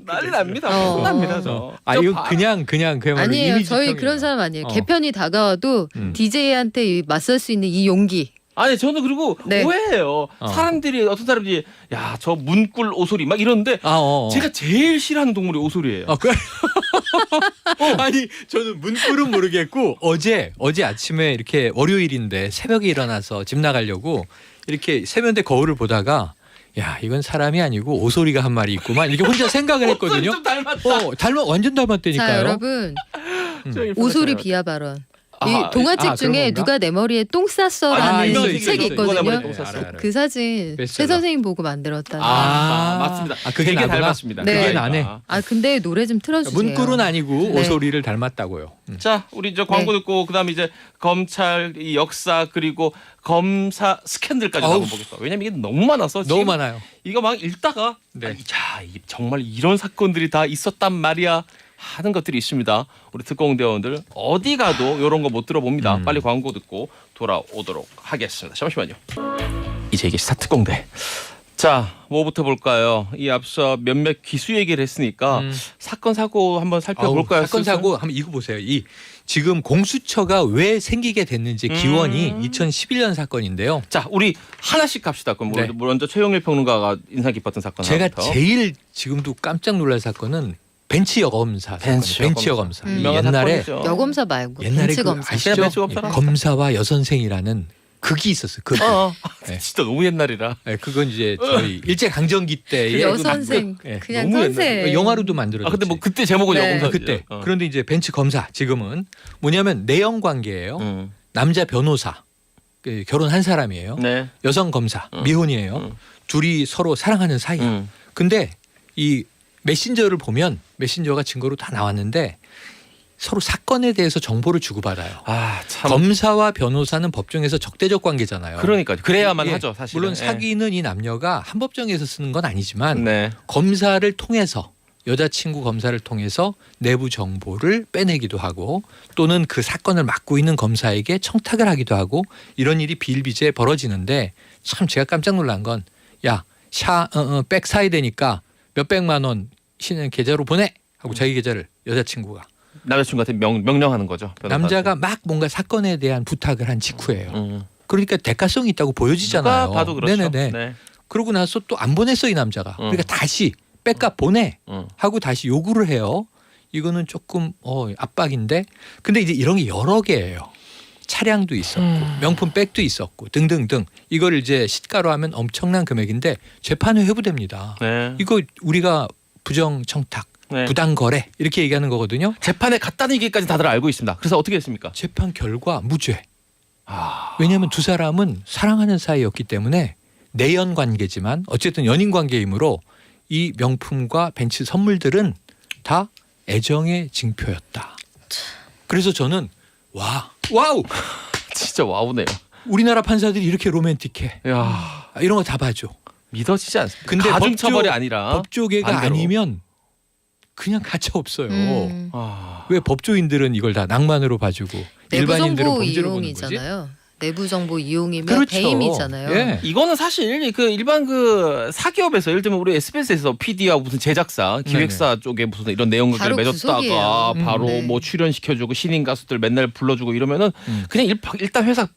난리 납니다. 혼납니다. 저. 이거 그냥 그야말로 아니에요. 이미지 저희 평이에요. 그런 사람 아니에요. 개편이 다가와도 DJ한테 맞설 수 있는 이 용기. 아니 저는 그리고 네. 오해해요. 사람들이 어떤 사람들이 야 저 문꿀 오소리 막 이러는데 제가 제일 싫어하는 동물이 오소리예요. 그래? 아니 저는 문구는 모르겠고 어제 아침에 이렇게 월요일인데 새벽에 일어나서 집 나가려고 이렇게 세면대 거울을 보다가 야 이건 사람이 아니고 오소리가 한 마리 있구만 이렇게 혼자 생각을 했거든요. 좀 닮았다. 완전 닮았다니까요. 자 여러분 오소리 비하 발언. 이 동화책 아, 중에 그런 건가? 누가 내 머리에 똥 쌌어라는 있어, 책이 있어. 누가 내 머리에 있거든요. 똥 쌌어. 알아요, 알아요. 그 사진 베스트셀러. 최 선생님 보고 만들었다는. 맞습니다. 그게 되게 나구나. 닮았습니다. 네. 그게 나네. 아 근데 노래 좀 틀어주세요. 문구는 아니고 네. 오소리를 닮았다고요. 자, 우리 이제 광고 네. 듣고 그다음에 이제 검찰 이 역사 그리고 검사 스캔들까지 어우. 한번 보겠어. 왜냐면 이게 너무 많아서 너무 지금 많아요. 이거 막 읽다가 네. 자, 정말 이런 사건들이 다 있었단 말이야 하는 것들이 있습니다. 우리 특공대원들 어디 가도 이런 거 못 들어봅니다. 빨리 광고 듣고 돌아오도록 하겠습니다. 잠시만요. 이제 이게 시사특공대. 자, 뭐부터 볼까요? 이 앞서 몇몇 기수 얘기를 했으니까 사건 사고 한번 살펴볼까요? 사건 슬슬? 사고 한번 이거 보세요. 이 지금 공수처가 왜 생기게 됐는지 기원이 2011년 사건인데요. 자, 우리 하나씩 갑시다. 그럼 네. 먼저 최영일 평론가가 인상 깊었던 사건 제가 하나부터. 제일 지금도 깜짝 놀랄 사건은 벤치 여검사 벤치 사건이에요. 벤치 여검사. 여검사. 유명한 옛날에 사건이죠. 여검사 말고 옛날에 벤치 그 검사. 아시죠? 벤치 검사라. 검사와 여선생이라는 극이 있었어요. 극. 네. 진짜 너무 옛날이라. 네, 그건 이제 저희 일제 강점기 때의 여선생 네. 그냥 너무 선생. 영화로도 만들어졌지. 아 근데 뭐 그때 제목은 네. 여검사 그때. 그런데 이제 벤치 검사 지금은 뭐냐면 내연 관계예요. 남자 변호사 결혼한 사람이에요. 네. 여성 검사 미혼이에요. 둘이 서로 사랑하는 사이야. 근데 이 메신저를 보면 메신저가 증거로 다 나왔는데 서로 사건에 대해서 정보를 주고받아요. 아 참. 검사와 변호사는 법정에서 적대적 관계잖아요. 그러니까 그래야만 예, 하죠 사실. 물론 사귀는 이 남녀가 한 법정에서 쓰는 건 아니지만 네. 검사를 통해서 여자친구 검사를 통해서 내부 정보를 빼내기도 하고 또는 그 사건을 맡고 있는 검사에게 청탁을 하기도 하고 이런 일이 비일비재에 벌어지는데 참 제가 깜짝 놀란 건 야, 백 사야 되니까 몇백만 원 신은 계좌로 보내 하고 자기 계좌를 여자친구가 남자친구한테 명령하는 거죠. 변호사한테. 남자가 막 뭔가 사건에 대한 부탁을 한 직후예요. 그러니까 대가성이 있다고 보여지잖아요. 누가 봐도 그렇죠. 네네네. 네. 그러고 나서 또 안 보냈어 이 남자가. 그러니까 다시 백값 보내 하고 다시 요구를 해요. 이거는 조금 압박인데. 근데 이제 이런 게 여러 개예요. 차량도 있었고 명품 백도 있었고 등등등. 이걸 이제 시가로 하면 엄청난 금액인데 재판에 회부됩니다. 네. 이거 우리가 부정 청탁, 네. 부당 거래 이렇게 얘기하는 거거든요. 재판에 갔다는 얘기까지 다들 알고 있습니다. 그래서 어떻게 됐습니까? 재판 결과 무죄. 아. 왜냐하면 두 사람은 사랑하는 사이였기 때문에 내연 관계지만 어쨌든 연인 관계이므로 이 명품과 벤츠 선물들은 다 애정의 징표였다. 그래서 저는 와우 진짜 와우네요. 우리나라 판사들이 이렇게 로맨틱해. 야 이런 거 다 봐줘. 믿어지지 않습니다. 근데 가중처벌이 아니라 법조계가 반대로. 아니면 그냥 가차 없어요. 아. 왜 법조인들은 이걸 다 낭만으로 봐주고 내부 일반인들은 정보 범죄로 보는 거지? 이용이잖아요. 내부 정보 이용이면 그렇죠. 배임이잖아요. 예. 이거는 사실 그 일반 그 사기업에서 예를 들면 우리 SBS에서 PD하고 무슨 제작사, 기획사 쪽에 무슨 이런 내용들을 바로 맺었다가 구속이에요. 바로 네. 뭐 출연시켜주고 신인 가수들 맨날 불러주고 이러면은 그냥 일단 회사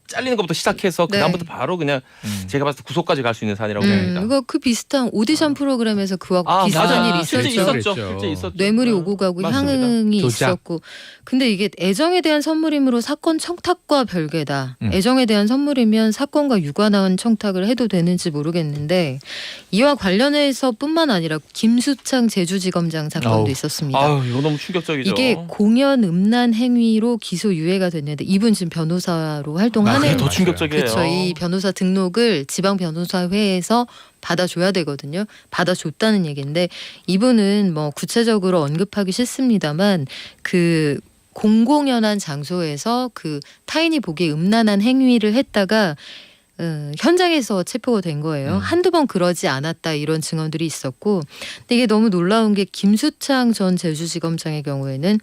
잘리는 것부터 시작해서 네. 그다음부터 바로 그냥 제가 봤을 때 구속까지 갈 수 있는 사안이라고 봅니다. 이거 그 비슷한 오디션 프로그램에서 그와 비슷한 맞아. 일이 실제 있었죠. 그랬죠. 있었죠. 실제 있었죠. 뇌물이 오고 가고 맞습니다. 향응이 조작. 있었고 근데 이게 애정에 대한 선물이므로 사건 청탁과 별개다. 애정에 대한 선물이면 사건과 유관한 청탁을 해도 되는지 모르겠는데 이와 관련해서 뿐만 아니라 김수창 제주지검장 사건도 어우. 있었습니다. 아유 이거 너무 충격적이죠. 이게 공연 음란 행위로 기소 유예가 됐는데 이분 지금 변호사로 활동하는 그게 더 맞아요. 충격적이에요. 그렇죠. 이 변호사 등록을 지방 변호사회에서 받아줘야 되거든요. 받아줬다는 얘기인데 이분은 뭐 구체적으로 언급하기 싫습니다만 그 공공연한 장소에서 그 타인이 보기에 음란한 행위를 했다가 현장에서 체포가 된 거예요. 한두 번 그러지 않았다 이런 증언들이 있었고 근데 이게 너무 놀라운 게 김수창 전 제주지검장의 경우에는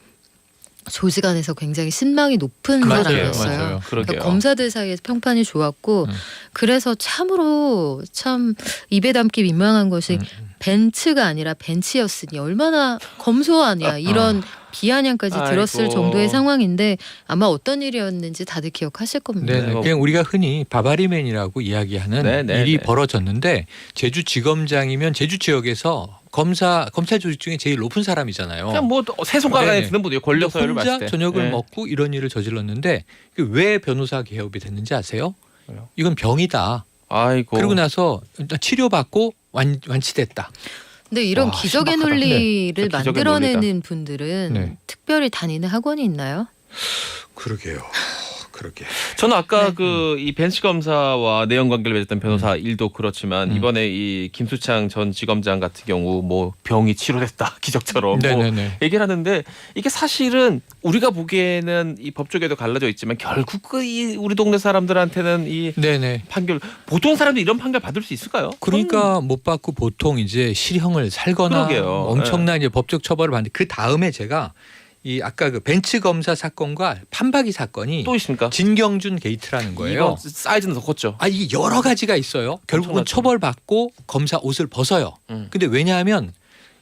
조직안에서 굉장히 신망이 높은 맞아요, 사람이었어요. 맞아요. 그러게요. 그러니까 검사들 사이에서 평판이 좋았고 그래서 참으로 참 입에 담기 민망한 것이 벤츠가 아니라 벤치였으니 얼마나 검소하냐 이런 비아냥까지 들었을 아이고. 정도의 상황인데 아마 어떤 일이었는지 다들 기억하실 겁니다. 네, 그냥 우리가 흔히 바바리맨이라고 이야기하는 네, 일이 네. 벌어졌는데 제주지검장이면 제주 지역에서 검찰 조직 중에 제일 높은 사람이잖아요. 그냥 뭐 세 손가락 안에 네네. 드는 분이에요. 권력 서열을 봤을 혼자 때. 저녁을 네. 먹고 이런 일을 저질렀는데 왜 변호사 개업이 됐는지 아세요? 왜요? 이건 병이다. 아이고. 그러고 나서 일단 치료받고 완치됐다. 근데 이런 와, 기적의 신박하다. 논리를 진짜 기적의 만들어내는 논리다. 분들은 네. 특별히 다니는 학원이 있나요? 그러게요. 그러게. 저는 아까 네. 그 이 벤치 검사와 내연 관계를 맺었던 변호사 일도 그렇지만 이번에 이 김수창 전 지검장 같은 경우 뭐 병이 치료됐다 기적처럼 뭐 네네네. 얘기를 하는데 이게 사실은 우리가 보기에는 이 법조계도 갈라져 있지만 결국 이 우리 동네 사람들한테는 이 네네. 판결 보통 사람들이 이런 판결 받을 수 있을까요? 그러니까 못 받고 보통 이제 실형을 살거나 그러게요. 엄청난 이제 법적 처벌을 받는데 그 다음에 제가 이 아까 그 벤츠 검사 사건과 판박이 사건이 또 있습니까? 진경준 게이트라는 거예요. 이거 사이즈는 더 컸죠. 아 이게 여러 가지가 있어요. 결국은 엄청나죠. 처벌받고 검사 옷을 벗어요. 음. 근데 왜냐하면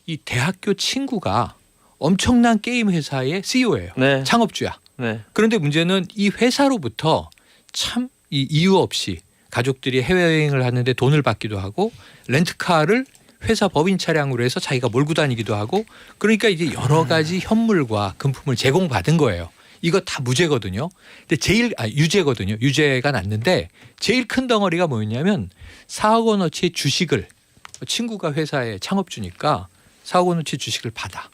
이 대학교 친구가 엄청난 게임 회사의 CEO예요. 네. 창업주야. 네. 그런데 문제는 이 회사로부터 참 이 이유 없이 가족들이 해외여행을 하는데 돈을 받기도 하고 렌트카를 회사 법인 차량으로 해서 자기가 몰고 다니기도 하고 그러니까 이제 여러 가지 현물과 금품을 제공받은 거예요. 이거 다 무죄거든요. 근데 유죄거든요. 유죄가 났는데 제일 큰 덩어리가 뭐였냐면 4억 원어치의 주식을 친구가 회사에 창업주니까 4억 원어치 주식을 받아.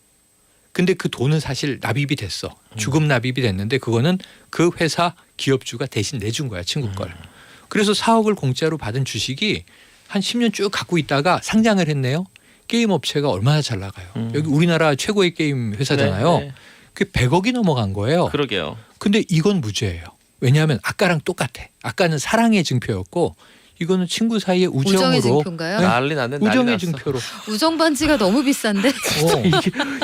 근데 그 돈은 사실 납입이 됐어. 주급 납입이 됐는데 그거는 그 회사 기업주가 대신 내준 거야 친구 걸. 그래서 4억을 공짜로 받은 주식이 한 10년 쭉 갖고 있다가 상장을 했네요. 게임 업체가 얼마나 잘 나가요. 여기 우리나라 최고의 게임 회사잖아요. 네, 네. 그게 100억이 넘어간 거예요. 그러게요. 근데 이건 무죄예요. 왜냐하면 아까랑 똑같아. 아까는 사랑의 증표였고 이거는 친구 사이의 우정의 우정으로 증표인가요? 난리 났네. 난리 우정의 났어. 증표로. 우정 반지가 너무 비싼데.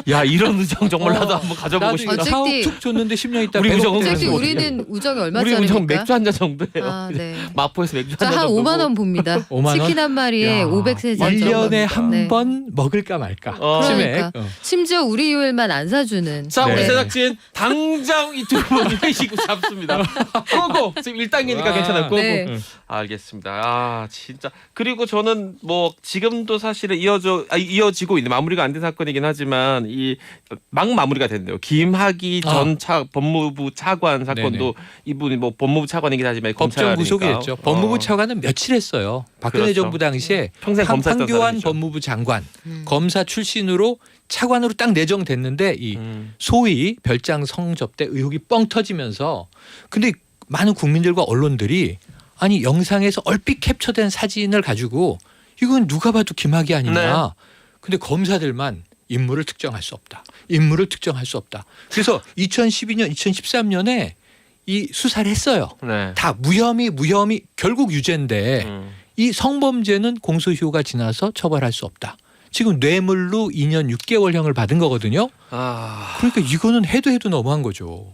야 이런 우정 정말 나도 어. 한번 가져보고 나도 싶다. 이거 어쨌든 4억 툭 줬는데 10년 있다 우리 100억 우정은 되는 어차피 거지. 우리는 우정이 우리 얼마짜리입니까? 우정 맥주 한 잔 정도예요. 아, 네. 마포에서 맥주 자, 한 잔 한 정도. 5만 원 봅니다. 5만 원? 치킨 한 마리에 야, 500세 정도. 1년에 한 네. 번 먹을까 말까. 그러니까. 치맥. 심지어 우리 요일만 안 사주는. 자 우리 네. 제작진 당장 이 두 분 회식 잡습니다. 고고 지금 1단계니까 와. 괜찮아요. 고고. 네. 알겠습니다. 아 진짜 그리고 저는 뭐 지금도 사실은 이어지고 있는 마무리가 안 된 사건이긴 하지만 이 막 마무리가 됐네요. 김학의 전 법무부 차관 사건도 이분이 뭐 법무부 차관이긴 하지만 법정 구속이 검찰이니까. 됐죠. 법무부 차관은 며칠 했어요. 박근혜 그렇죠. 정부 당시에 평생 검사했던 황교안 사람이죠. 법무부 장관 검사 출신으로 차관으로 딱 내정됐는데 이 소위 별장 성접대 의혹이 뻥 터지면서 근데 많은 국민들과 언론들이 아니 영상에서 얼핏 캡처된 사진을 가지고 이건 누가 봐도 김학의 아니냐. 네. 근데 검사들만 인물을 특정할 수 없다. 인물을 특정할 수 없다. 그래서 2012년, 2013년에 이 수사를 했어요. 네. 다 무혐의 결국 유죄인데 이 성범죄는 공소시효가 지나서 처벌할 수 없다. 지금 뇌물로 2년 6개월형을 받은 거거든요. 아. 그러니까 이거는 해도 너무한 거죠.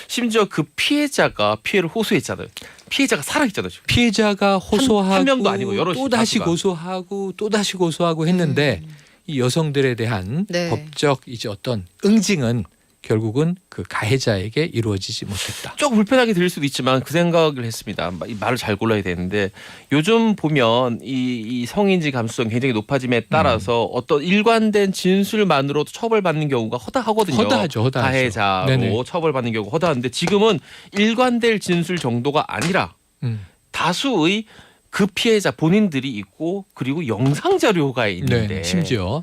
심지어 그 피해자가 피해를 호소했잖아요. 피해자가 살아있잖아요. 지금. 피해자가 호소하고 한 명도 아니고 여럿이 또 다시 다수가. 고소하고 또 다시 고소하고 했는데 이 여성들에 대한 네. 법적 이제 어떤 응징은 결국은 그 가해자에게 이루어지지 못했다. 조금 불편하게 들릴 수도 있지만 그 생각을 했습니다. 이 말을 잘 골라야 되는데 요즘 보면 이 성인지 감수성 굉장히 높아짐에 따라서 어떤 일관된 진술만으로도 처벌받는 경우가 허다하거든요. 허다하죠. 가해자로 네네. 처벌받는 경우가 허다한데 지금은 일관될 진술 정도가 아니라 음. 다수의 그 피해자 본인들이 있고 그리고 영상 자료가 있는데 네, 심지어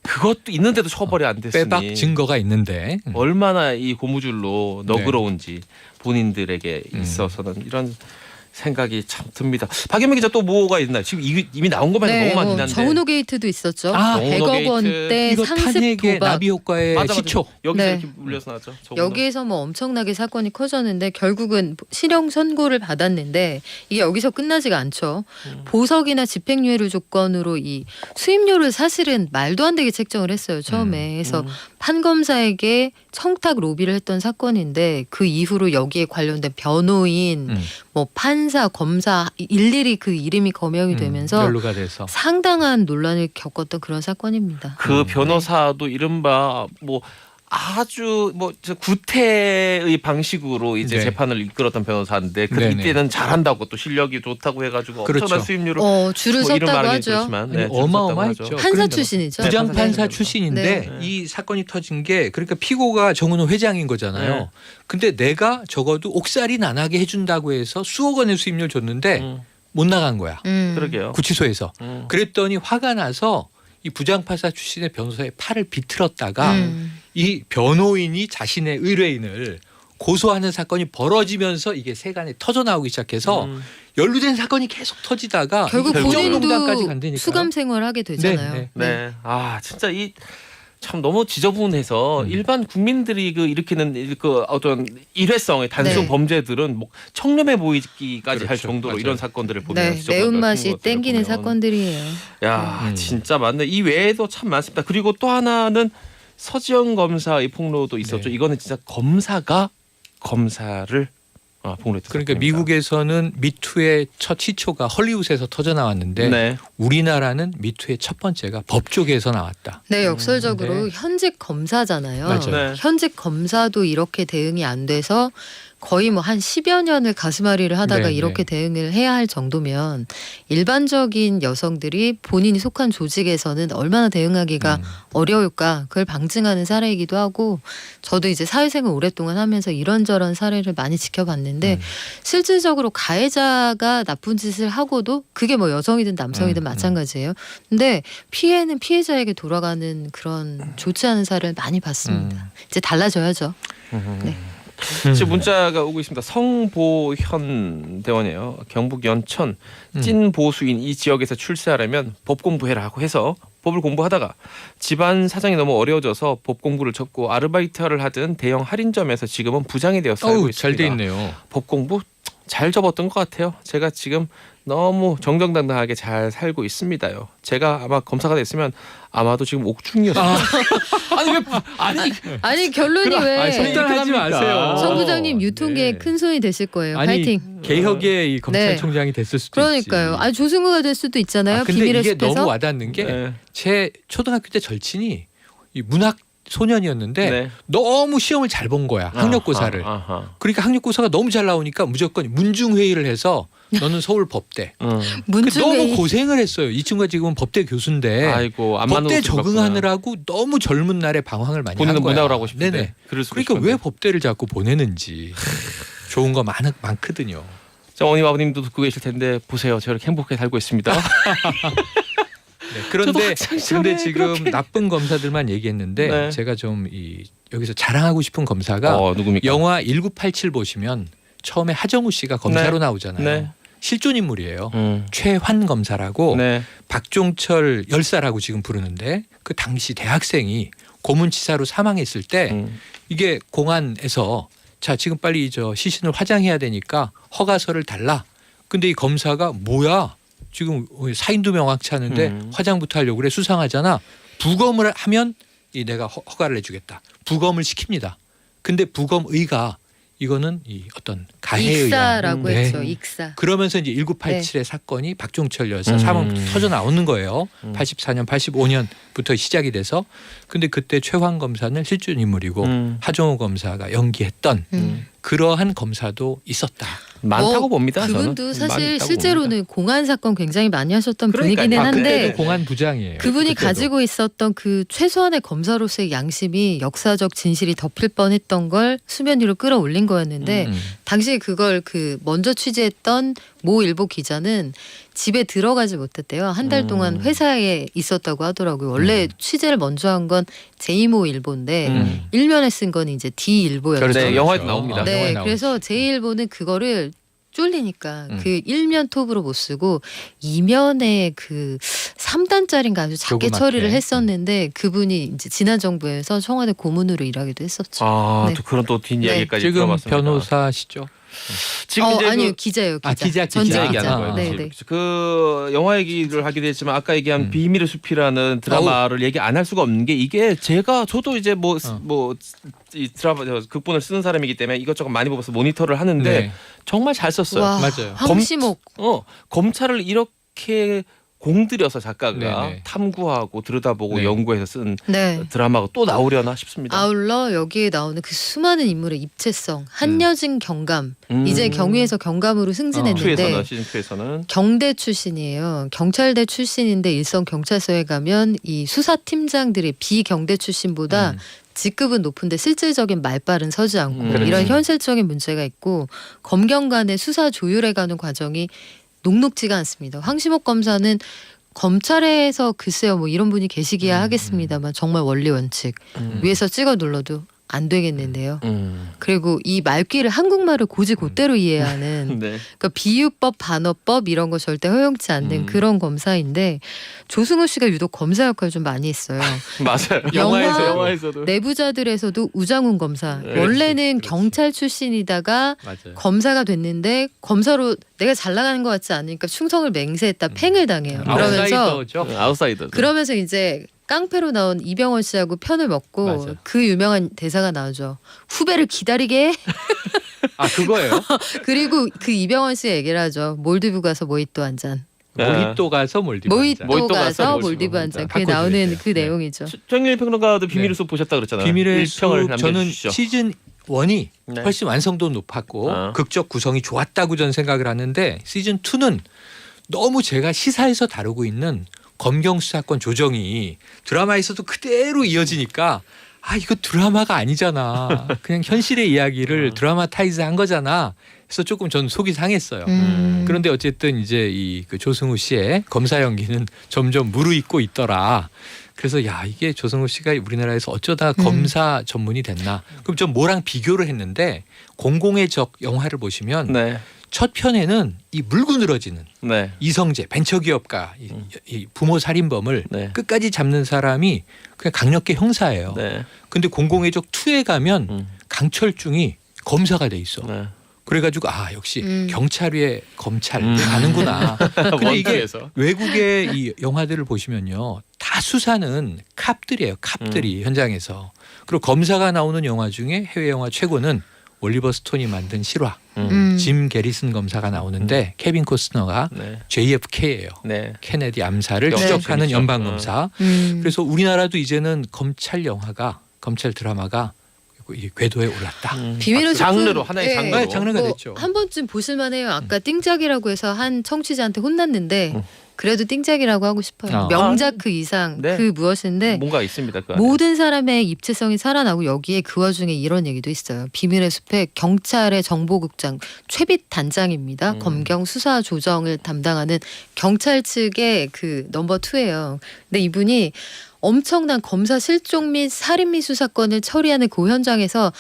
그것도 있는데도 처벌이 안 됐으니 빼박 증거가 있는데 얼마나 이 고무줄로 너그러운지 본인들에게 있어서는 이런 생각이 참 듭니다. 박연미 기자 또 뭐가 있나요? 지금 이미 나온 것만 해도 네, 너무 많긴 한데. 정은호 게이트도 있었죠. 아, 100억 원대 이거 상습 탄핵의 도박. 나비 효과의 맞아. 시초. 여기서 네. 이렇게 물려서 나왔죠. 정은호. 여기에서 뭐 엄청나게 사건이 커졌는데 결국은 실형 선고를 받았는데 이게 여기서 끝나지가 않죠. 보석이나 집행유예를 조건으로 이 수임료를 사실은 말도 안 되게 책정을 했어요. 처음에. 그래서 판검사에게 청탁 로비를 했던 사건인데 그 이후로 여기에 관련된 변호인, 뭐 판사, 검사 일일이 그 이름이 검역이 되면서 연루가 돼서 상당한 논란을 겪었던 그런 사건입니다. 그 변호사도 이른바 뭐 아주 뭐 구태의 방식으로 이제 네. 재판을 이끌었던 변호사인데 그 네네. 이때는 잘한다고 또 실력이 좋다고 해가지고 그렇죠. 엄청난 수임료를 줄을 뭐 이름 섰다고 말하기는 하죠. 그렇지만 아니, 네, 줄 섰다고 어마어마했죠. 하죠. 판사 그러니까 출신이죠. 부장판사 네. 출신인데 네. 이 사건이 터진 게 그러니까 피고가 정은호 회장인 거잖아요. 네. 근데 내가 적어도 옥살이 나나게 해준다고 해서 수억 원의 수임료를 줬는데 못 나간 거야. 그러게요. 구치소에서. 그랬더니 화가 나서 이 부장판사 출신의 변호사의 팔을 비틀었다가 이 변호인이 자신의 의뢰인을 고소하는 사건이 벌어지면서 이게 세간에 터져 나오기 시작해서 연루된 사건이 계속 터지다가 결국 국정농단까지 본인도 간다니까요. 수감 생활하게 되잖아요. 네. 아 진짜 이 참 너무 지저분해서 일반 국민들이 그 일으키는 그 어떤 일회성의 단순 네. 범죄들은 뭐 청렴해 보이기까지 할 그렇죠. 정도로 맞아요. 이런 사건들을 보면 네, 매운맛이 땡기는 사건들이에요. 야 진짜 맞네. 이 외에도 참 많습니다. 그리고 또 하나는 서지영 검사의 폭로도 있었죠. 네. 이거는 진짜 검사가 검사를 폭로했던 그러니까 사건입니다. 미국에서는 미투의 첫 시초가 헐리우드에서 터져 나왔는데 네. 우리나라는 미투의 첫 번째가 법조계에서 나왔다. 네, 역설적으로 네. 현직 검사잖아요. 맞아요. 네. 현직 검사도 이렇게 대응이 안 돼서 거의 뭐 한 10여 년을 가슴앓이를 하다가 네, 이렇게 네. 대응을 해야 할 정도면 일반적인 여성들이 본인이 속한 조직에서는 얼마나 대응하기가 어려울까 그걸 방증하는 사례이기도 하고 저도 이제 사회생활 오랫동안 하면서 이런저런 사례를 많이 지켜봤는데 실질적으로 가해자가 나쁜 짓을 하고도 그게 뭐 여성이든 남성이든 마찬가지예요. 근데 피해는 피해자에게 돌아가는 그런 좋지 않은 사례를 많이 봤습니다. 이제 달라져야죠. 네. 지금 문자가 오고 있습니다. 성보현 대원이에요. 경북 연천 찐 보수인 이 지역에서 출세하려면 법 공부해라고 해서 법을 공부하다가 집안 사정이 너무 어려워져서 법 공부를 접고 아르바이트를 하던 대형 할인점에서 지금은 부장이 되어 살고 있습니다. 잘 돼 있네요. 법 공부 잘 접었던 것 같아요. 제가 지금 너무 정정당당하게 잘 살고 있습니다요. 제가 아마 검사가 됐으면 아마도 지금 옥중이었어요. 아니 결론이 왜 속단하지 마세요. 성 부장님 유통계에 네. 큰 손이 되실 거예요. 아니 파이팅. 개혁의 이 검찰총장이 됐을 수도 그러니까요. 있지. 아니 조승우가 될 수도 있잖아요. 근데 비밀의 이게 숲에서. 너무 와닿는 게 네. 제 초등학교 때 절친이 이 문학 소년이었는데 네. 너무 시험을 잘 본 거야. 학력고사를. 아하. 그러니까 학력고사가 너무 잘 나오니까 무조건 문중회의를 해서 너는 서울 법대. 문중회의. 너무 고생을 했어요. 이 친구가 지금은 법대 교수인데 아이고 안 맞는 법대 옷을 적응하느라고 너무 젊은 날에 방황을 많이 한 본인은 거야. 문학을 하고 싶은데. 네네. 그럴 수가 그러니까 있었는데. 왜 법대를 자꾸 보내는지 좋은 거 많거든요. 자, 어머님 아버님도 듣고 계실 텐데 보세요. 저 이렇게 행복하게 살고 있습니다. 네, 그런데 저도 학창 시절에 근데 지금 그렇게. 나쁜 검사들만 얘기했는데 네. 제가 좀 여기서 자랑하고 싶은 검사가 누굽니까? 영화 1987 보시면 처음에 하정우 씨가 검사로 나오잖아요. 네. 실존 인물이에요. 최환 검사라고 네. 박종철 열사라고 지금 부르는데 그 당시 대학생이 고문치사로 사망했을 때 이게 공안에서 자 지금 빨리 저 시신을 화장해야 되니까 허가서를 달라. 근데 이 검사가 뭐야? 지금 사인도 명확치 않은데 화장부터 하려고 그래 수상하잖아. 부검을 하면 내가 허가를 해주겠다. 부검을 시킵니다. 근데 부검의가 이거는 이 어떤 가해에 의한 익사라고 네. 했죠. 익사. 그러면서 이제 1987의 사건이 박종철 여사 사망 터져 나오는 거예요. 84년, 85년부터 시작이 돼서 근데 그때 최환 검사는 실존 인물이고 하정우 검사가 연기했던 그러한 검사도 있었다. 많다고 봅니다. 그분도 저는. 사실 많이 있다고 실제로는 봅니다. 공안 사건 굉장히 많이 하셨던 그러니까요. 분이기는 그때도 한데 공안 부장이에요. 그분이 그때도. 가지고 있었던 그 최소한의 검사로서의 양심이 역사적 진실이 덮일 뻔했던 걸 수면 위로 끌어올린 거였는데 당시 그걸 그 먼저 취재했던 모 일보 기자는 집에 들어가지 못했대요. 한 달 동안 회사에 있었다고 하더라고요. 원래 취재를 먼저 한 건 제2모 일보인데 일면에 쓴 건 이제 D 일보였죠. 그렇죠. 그렇죠. 영화에도 나옵니다. 네, 영화에 나오죠. 그래서 제1보는 그거를 쫄리니까 그 1면 톱으로 못 쓰고 2면에 그 3단짜리인가 아주 작게 조그맣게. 처리를 했었는데 그분이 이제 지난 정부에서 청와대 고문으로 일하기도 했었죠. 아, 네. 또 그런 또 뒷이야기까지 지금 들어봤습니다. 변호사시죠? 지금 이제 아니요 기자예요. 기자. 기자, 전직 기자. 얘기하는 기자. 거예요. 네, 그치? 네. 그 영화 얘기를 하기도 했지만 아까 얘기한 비밀의 숲이라는 드라마를 얘기 안 할 수가 없는 게 이게 저도 이제 뭐 이 드라마 극본을 쓰는 사람이기 때문에 이것저것 많이 보면서 모니터를 하는데 네. 정말 잘 썼어요. 와, 맞아요. 황시목. 검찰을 이렇게 공들여서 작가가 네네. 탐구하고 들여다보고 네. 연구해서 쓴 네. 드라마가 또 나오려나 싶습니다. 아울러 여기에 나오는 그 수많은 인물의 입체성, 한여진 경감, 이제 경위에서 경감으로 승진했는데 투에서는 시즌 2에서는 경대 출신이에요. 경찰대 출신인데 일선 경찰서에 가면 이 수사팀장들이 비경대 출신보다 직급은 높은데 실질적인 말발은 서지 않고 그렇지. 이런 현실적인 문제가 있고 검경 간의 수사 조율해 가는 과정이 녹록지가 않습니다. 황시목 검사는 검찰에서 글쎄요 뭐 이런 분이 계시기야 하겠습니다만 정말 원리 원칙 위에서 찍어 눌러도 안 되겠는데요. 그리고 이 말귀를 한국말을 고지고대로 이해하는 네. 그러니까 비유법, 반어법 이런 거 절대 허용치 않는 그런 검사인데 조승우 씨가 유독 검사 역할을 좀 많이 했어요. 맞아요. 영화- 영화에서도. 내부자들에서도 우장훈 검사. 네, 원래는 그렇지. 경찰 출신이다가 맞아요. 검사가 됐는데 검사로 내가 잘 나가는 것 같지 않으니까 충성을 맹세했다 팽을 당해요. 그러면서 아웃사이더죠. 아웃사이더. 그러면서 이제 깡패로 나온 이병헌 씨하고 편을 먹고 맞아. 그 유명한 대사가 나오죠. 후배를 기다리게 해? 아 그거예요. 그리고 그 이병헌 씨가 얘기를 하죠. 몰디브 가서 모히또 한 잔. 모히또 가서 몰디브. 모히또 모히또 가서 가서 몰디브 몰디브 한 잔. 그게 바꿔줘야 나오는 돼요. 그 네. 내용이죠. 정일 평론가도 비밀의 네. 숲 보셨다 그랬잖아요. 비밀의 일평을 숲 저는 남겨주시죠. 시즌 1이 네. 훨씬 완성도 높았고 어. 극적 구성이 좋았다고 저는 생각을 하는데 시즌 2는 너무 제가 시사에서 다루고 있는 검경 수사권 조정이 드라마에서도 그대로 이어지니까 아 이거 드라마가 아니잖아. 그냥 현실의 이야기를 드라마타이즈한 거잖아. 그래서 조금 전 속이 상했어요. 그런데 어쨌든 이제 이 그 조승우 씨의 검사 연기는 점점 무르익고 있더라. 그래서 야 이게 조승우 씨가 우리나라에서 어쩌다 검사 전문이 됐나? 그럼 좀 뭐랑 비교를 했는데 공공의 적 영화를 보시면 네. 첫 편에는 이 물고 늘어지는 네. 이성재 벤처기업가 이 부모 살인범을 네. 끝까지 잡는 사람이 그냥 강력계 형사예요. 네. 근데 공공의 적 2에 가면 음. 강철중이 검사가 돼 있어. 네. 그래가지고 아 역시 경찰 위에 검찰 가는구나. 근데 이게 원투에서. 외국의 이 영화들을 보시면요 다 수사는 캅들이에요. 캅들이 현장에서. 그리고 검사가 나오는 영화 중에 해외 영화 최고는 올리버 스톤이 만든 실화 짐 게리슨 검사가 나오는데 케빈 코스너가 네. JFK예요. 네. 케네디 암살을 네. 추적하는 재밌죠. 연방 검사. 그래서 우리나라도 이제는 검찰 영화가 검찰 드라마가 이 궤도에 올랐다. 비밀의 숲은 장르로 하나의 예, 장르로. 네, 장르가 됐죠. 한 번쯤 보실만해요. 아까 띵짝이라고 해서 한 청취자한테 혼났는데 그래도 띵짝이라고 하고 싶어요. 명작 그 이상 네. 그 무엇인데 뭔가 있습니다. 그 안에. 모든 사람의 입체성이 살아나고 여기에 그 와중에 이런 얘기도 있어요. 비밀의 숲의 경찰의 정보국장 최빛 단장입니다. 검경 수사 조정을 담당하는 경찰 측의 그 넘버 2예요. 근데 이분이 엄청난 검사 실종 및 살인 미수 사건을 처리하는 그 현장에서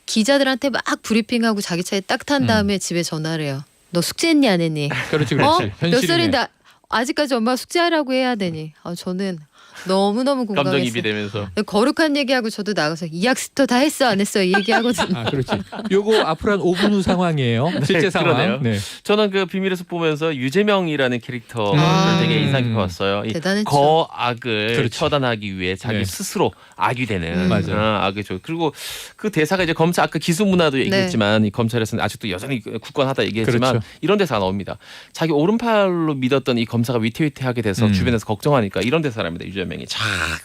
기자들한테 막 브리핑하고 자기 차에 딱 탄 다음에 집에 전화를 해요. 너 숙제했니 안 했니? 그렇지 어? 그렇지. 몇 현실이네. 살인데 아직까지 엄마가 숙제하라고 해야 되니? 저는 너무너무 감정입이 공감했어요. 되면서. 거룩한 얘기하고 저도 나가서 이 약스터 다 했어 안 했어 이 얘기하거든요. 아 그렇지. 요거 앞으로 한 5분 후 상황이에요. 실제 상황. 그러네요. 네. 저는 그 비밀의 숲 보면서 유재명이라는 캐릭터를 아. 되게 인상 깊었어요. 이 대단했죠. 거악을 그렇지. 처단하기 위해 자기 네. 스스로 악이 되는 맞아요. 악이죠. 그리고 그 대사가 이제 검찰 아까 기수 문화도 얘기했지만 이 검찰에서는 아직도 여전히 굳건하다 얘기했지만 그렇죠. 이런 대사가 나옵니다. 자기 오른팔로 믿었던 이 검사가 위태위태하게 돼서 주변에서 걱정하니까 이런 대사랍니다. 유재명이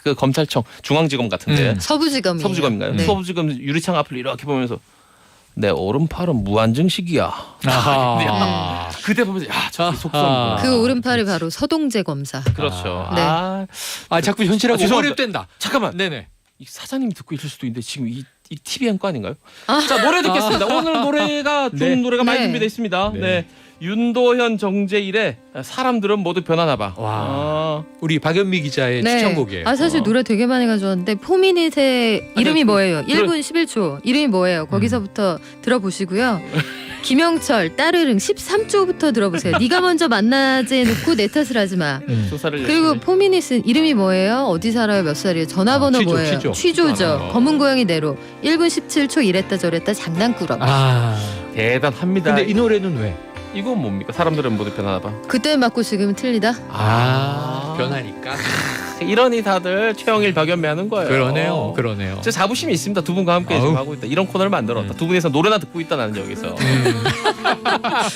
그 검찰청 중앙지검 같은데 서부지검이에요. 서부지검인가요? 네. 서부지검 유리창 앞을 이렇게 보면서 내 오른팔은 무한증식이야. 아하. 그때 보면서 저 속성이구나. 그 오른팔이 바로 서동재 검사. 그렇죠. 네. 아 자꾸 현실하고 죄송합니다. 오버랩된다. 잠깐만. 네네. 이 사장님이 듣고 있을 수도 있는데 지금 이 TV 앵커 아닌가요? 자 노래 듣겠습니다. 오늘 노래가 좋은 네. 노래가 많이 네. 준비되어 있습니다. 네. 네. 윤도현 정재일의 사람들은 모두 변하나 봐. 와. 우리 박연미 기자의 네. 추천곡이에요. 사실 노래 되게 많이 가져왔는데 포미닛의 이름이 뭐예요? 1분 11초 이름이 뭐예요? 거기서부터 들어보시고요. 김영철 따르릉 13조부터 들어보세요. 네가 먼저 만나지 놓고 내 탓을 하지 마. 조사를 그리고 열심히. 포미닛은 이름이 뭐예요? 어디 살아요? 몇 살이에요? 전화번호 취조, 뭐예요? 취조. 취조죠. 검은 고양이 대로 1분 17초 이랬다 저랬다 장난꾸러기. 아. 대단합니다. 근데 이 노래는 왜? 이건 뭡니까? 사람들은 모두 변하나 봐. 그때 맞고 지금은 틀리다? 변하니까. 이러니 다들 최영일 박연매 하는 거예요. 그러네요. 그러네요. 저 자부심이 있습니다. 두 분과 함께 지금 아우. 하고 있다. 이런 코너를 만들었다. 두 분이서 노래나 듣고 있다 나는 여기서.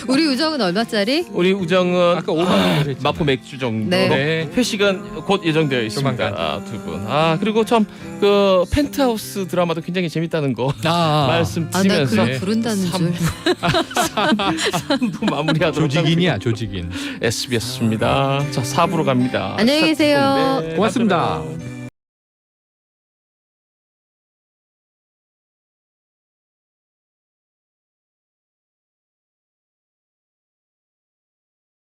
우리 우정은 얼마짜리? 우리 우정은 아까 5만 원 했잖아요. 마포 맥주 정도. 네. 네. 회식은 곧 예정되어 있습니다. 조만간. 두 분. 그리고 참 그 펜트하우스 드라마도 굉장히 재밌다는 거 나 말씀드리면서 그거 부른다는 줄. 3부 마무리하도록 조직인이야 조직인. SBS입니다. 자 4부로 갑니다. 안녕히 계세요. 네, 고맙습니다. 감사합니다.